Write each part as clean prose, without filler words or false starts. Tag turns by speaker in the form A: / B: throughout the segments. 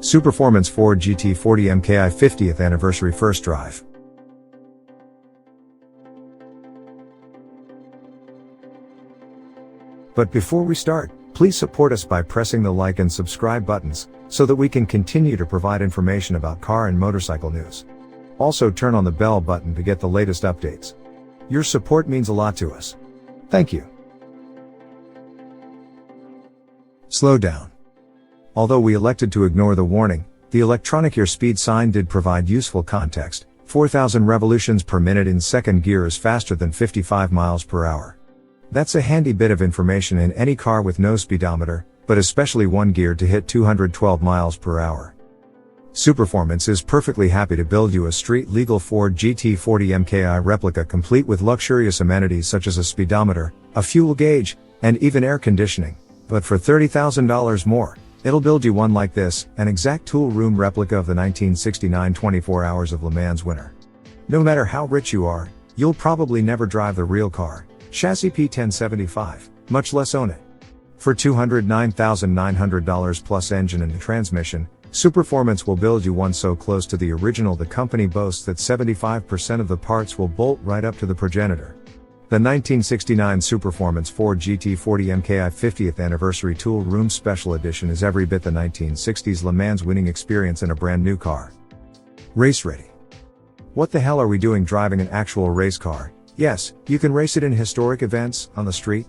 A: Superformance Ford GT40 MKI 50th Anniversary First Drive. But before we start, please support us by pressing the like and subscribe buttons, so that we can continue to provide information about car and motorcycle news. Also turn on the bell button to get the latest updates. Your support means a lot to us. Thank you. Slow down. Although we elected to ignore the warning, the electronic airspeed sign did provide useful context. 4,000 revolutions per minute in second gear is faster than 55 miles per hour. That's a handy bit of information in any car with no speedometer, but especially one geared to hit 212 miles per hour. Superformance is perfectly happy to build you a street-legal Ford GT40 MKI replica complete with luxurious amenities such as a speedometer, a fuel gauge, and even air conditioning. But for $30,000 more, it'll build you one like this, an exact tool room replica of the 1969 24 Hours of Le Mans winner. No matter how rich you are, you'll probably never drive the real car, chassis P1075, much less own it. For $209,900 plus engine and transmission, Superformance will build you one so close to the original the company boasts that 75% of the parts will bolt right up to the progenitor. The 1969 Superformance Ford GT40 MKI 50th Anniversary Tool Room Special Edition is every bit the 1960s Le Mans winning experience in a brand new car. Race ready. What the hell are we doing driving an actual race car? Yes, you can race it in historic events, on the street.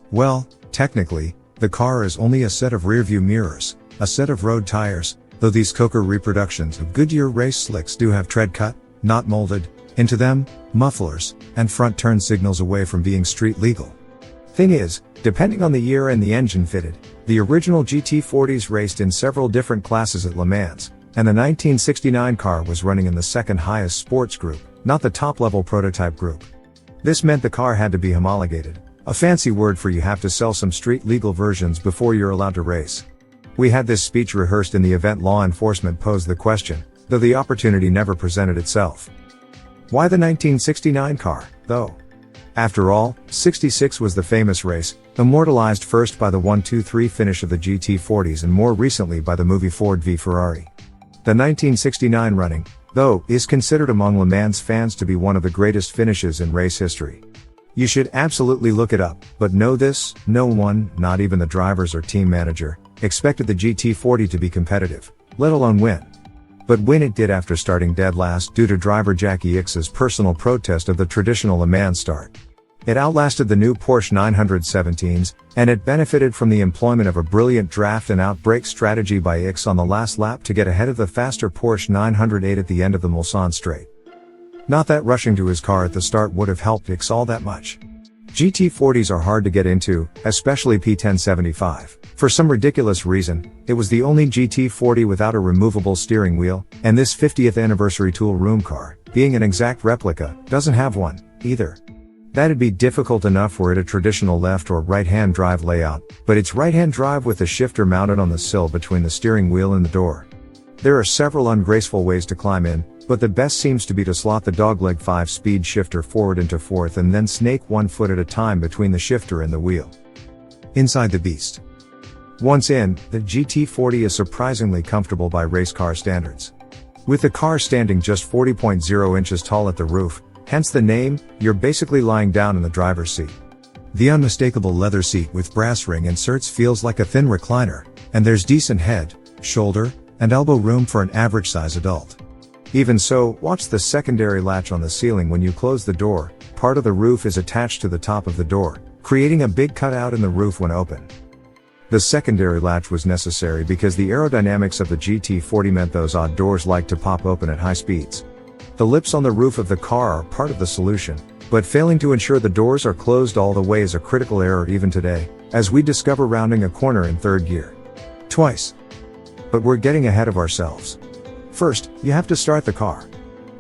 A: Well, technically, the car is only a set of rearview mirrors, a set of road tires, though these Coker reproductions of Goodyear race slicks do have tread cut, not molded, into them, mufflers, and front turn signals away from being street legal. Thing is, depending on the year and the engine fitted, the original GT40s raced in several different classes at Le Mans, and the 1969 car was running in the second highest sports group, not the top level prototype group. This meant the car had to be homologated, a fancy word for you have to sell some street legal versions before you're allowed to race. We had this speech rehearsed in the event law enforcement posed the question, though the opportunity never presented itself. Why the 1969 car, though? After all, 66 was the famous race, immortalized first by the 1-2-3 finish of the GT40s and more recently by the movie Ford v Ferrari. The 1969 running, though, is considered among Le Mans fans to be one of the greatest finishes in race history. You should absolutely look it up, but know this, no one, not even the drivers or team manager, expected the GT40 to be competitive, let alone win. But win it did after starting dead last due to driver Jackie Ickx's personal protest of the traditional Le Mans start. It outlasted the new Porsche 917s, and it benefited from the employment of a brilliant draft and outbreak strategy by Ickx on the last lap to get ahead of the faster Porsche 908 at the end of the Mulsanne straight. Not that rushing to his car at the start would have helped Ickx all that much. GT40s are hard to get into, especially P1075. For some ridiculous reason, it was the only GT40 without a removable steering wheel, and this 50th anniversary tool room car, being an exact replica, doesn't have one, either. That'd be difficult enough were it a traditional left or right-hand drive layout, but it's right-hand drive with the shifter mounted on the sill between the steering wheel and the door. There are several ungraceful ways to climb in, but the best seems to be to slot the dogleg 5-speed shifter forward into fourth and then snake one foot at a time between the shifter and the wheel. Inside the beast. Once in, the GT40 is surprisingly comfortable by race car standards. With the car standing just 40.0 inches tall at the roof, hence the name, you're basically lying down in the driver's seat. The unmistakable leather seat with brass ring inserts feels like a thin recliner, and there's decent head, shoulder, and elbow room for an average-size adult. Even so, watch the secondary latch on the ceiling when you close the door. Part of the roof is attached to the top of the door, creating a big cutout in the roof when open. The secondary latch was necessary because the aerodynamics of the GT40 meant those odd doors like to pop open at high speeds. The lips on the roof of the car are part of the solution, but failing to ensure the doors are closed all the way is a critical error even today, as we discover rounding a corner in third gear. Twice. But we're getting ahead of ourselves. First, you have to start the car.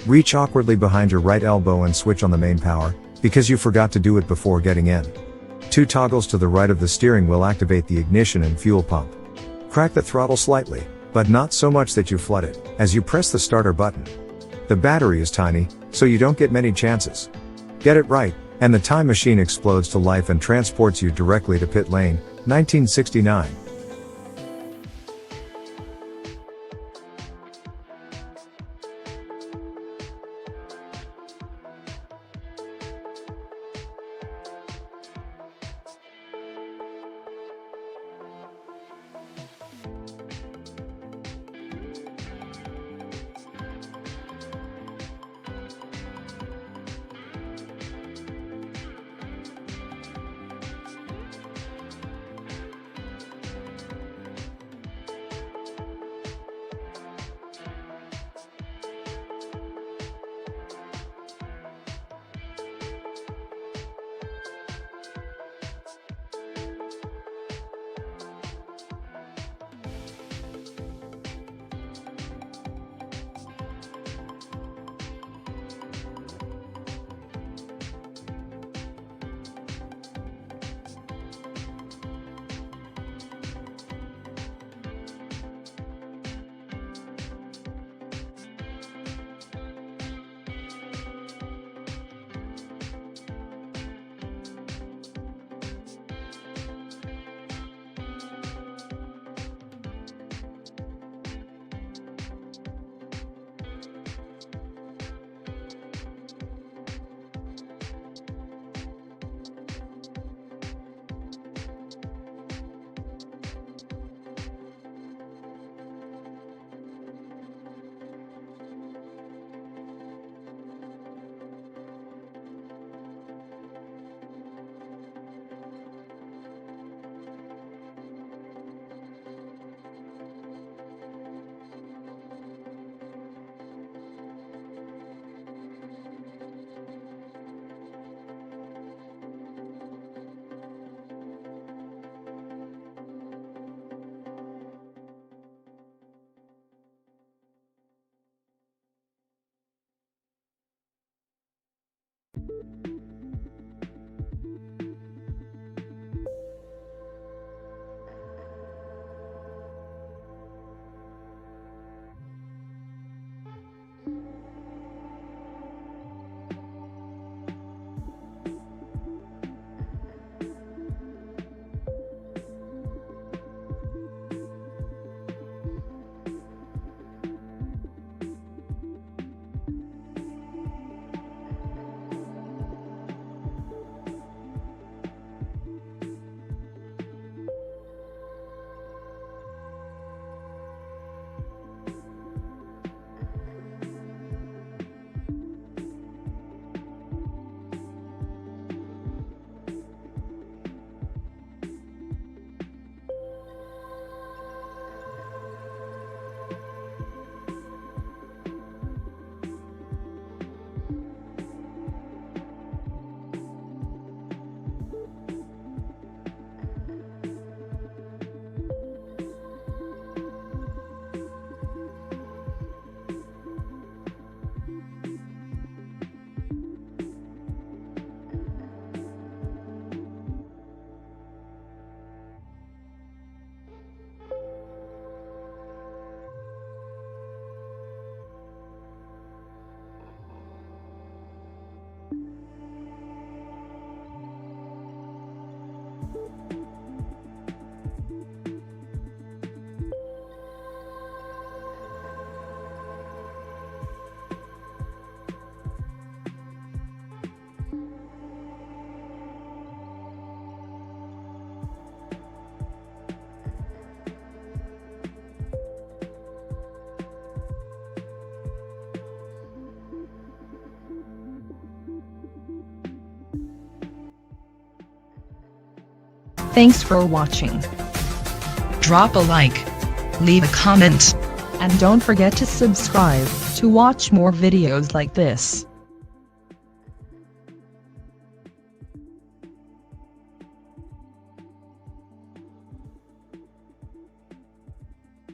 A: Reach awkwardly behind your right elbow and switch on the main power, because you forgot to do it before getting in. 2 toggles to the right of the steering wheel activate the ignition and fuel pump. Crack the throttle slightly, but not so much that you flood it, as you press the starter button. The battery is tiny, so you don't get many chances. Get it right, and the time machine explodes to life and transports you directly to pit lane, 1969.
B: Thanks for watching.
C: Drop a like, leave a comment,
B: And don't forget to subscribe to watch more videos like this.